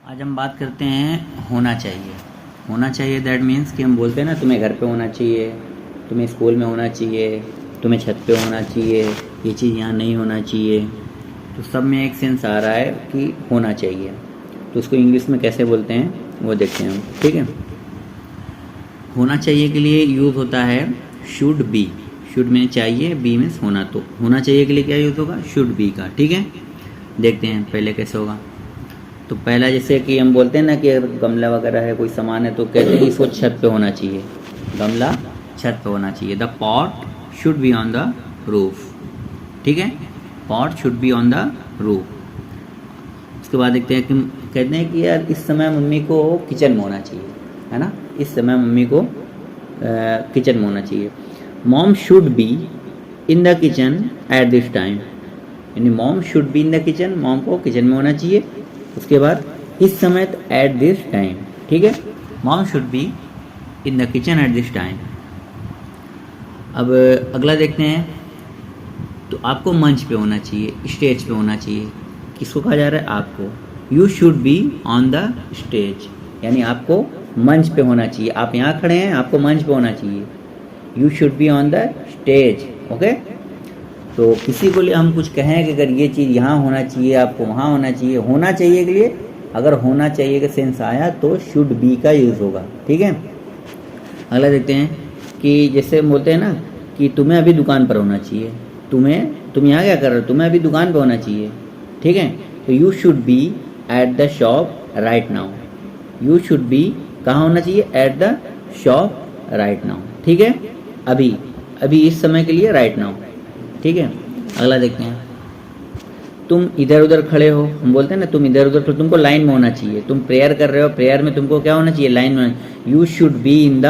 आज हम बात करते हैं होना चाहिए। होना चाहिए दैट मीन्स कि हम बोलते हैं ना, तुम्हें घर पे होना चाहिए, तुम्हें स्कूल में होना चाहिए, तुम्हें छत पे होना चाहिए, ये चीज़ यहाँ नहीं होना चाहिए। तो सब में एक सेंस आ रहा है कि होना चाहिए। तो उसको इंग्लिश में कैसे बोलते हैं वो देखते हैं हम, ठीक है। होना चाहिए के लिए यूज़ होता है शुड बी। शुड में चाहिए, बी मीन्स होना। तो होना चाहिए के लिए क्या यूज़ होगा? शुड बी का, ठीक है। देखते हैं पहले कैसे होगा। तो पहला जैसे कि हम बोलते हैं ना कि अगर गमला वगैरह है, कोई सामान है, तो कहते हैं इसको छत पे होना चाहिए। गमला छत पे होना चाहिए। The pot should be on the roof, ठीक है। Pot should be on the roof. उसके बाद देखते हैं कि कहते हैं कि यार इस समय मम्मी को किचन में होना चाहिए, है ना। इस समय मम्मी को किचन में होना चाहिए। Mom should be in the kitchen at this time, यानी mom should be in the kitchen, mom को किचन में होना चाहिए। उसके बाद इस समय एट दिस टाइम, ठीक है। Mom should be in the kitchen at this time. अब अगला देखते हैं। तो आपको मंच पे होना चाहिए, स्टेज पे होना चाहिए। किसको कहा जा रहा है? आपको। You should be on the stage, यानी आपको मंच पे होना चाहिए। आप यहाँ खड़े हैं, आपको मंच पे होना चाहिए। You should be on the stage, okay. तो किसी को लिए हम कुछ कहें कि अगर ये चीज़ यहाँ होना चाहिए, आपको वहाँ होना चाहिए। होना चाहिए के लिए अगर होना चाहिए का सेंस आया तो शुड बी का यूज़ होगा, ठीक है। अगला देखते हैं कि जैसे बोलते हैं ना कि तुम्हें अभी दुकान पर होना चाहिए। तुम यहाँ क्या कर रहे हो? तुम्हें अभी दुकान पर होना चाहिए, ठीक है। तो you should be at the shop right now. You should be कहाँ होना चाहिए? At the shop right now, ठीक है। अभी अभी इस समय के लिए राइट नाउ, ठीक है। अगला देखते हैं। तुम इधर उधर खड़े हो, हम बोलते हैं ना तुम इधर उधर, तो तुमको लाइन में होना चाहिए। तुम प्रेयर कर रहे हो, प्रेयर में तुमको क्या होना चाहिए? लाइन में। You should be in the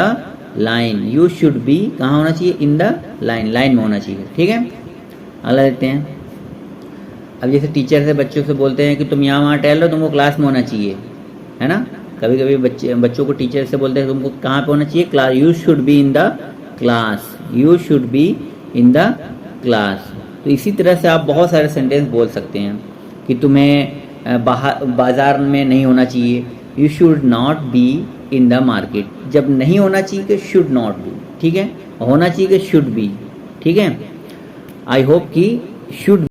line. You should be कहाँ होना चाहिए? इन द लाइन, लाइन में होना चाहिए, ठीक है। अगला देखते हैं। अब जैसे टीचर से बच्चों से बोलते हैं कि तुम यहाँ वहाँ टहल रहे हो, तुमको क्लास में होना चाहिए, है ना। कभी कभी बच्चों को टीचर से बोलते हैं तुमको कहाँ पे होना चाहिए? Class. You should be in the class. You should be in the class. तो इसी तरह से आप बहुत सारे सेंटेंस बोल सकते हैं कि तुम्हें बाजार में नहीं होना चाहिए। You should not be in the market. जब नहीं होना चाहिए कि शुड नॉट बी, ठीक है। होना चाहिए कि शुड बी, ठीक है। आई होप कि शुड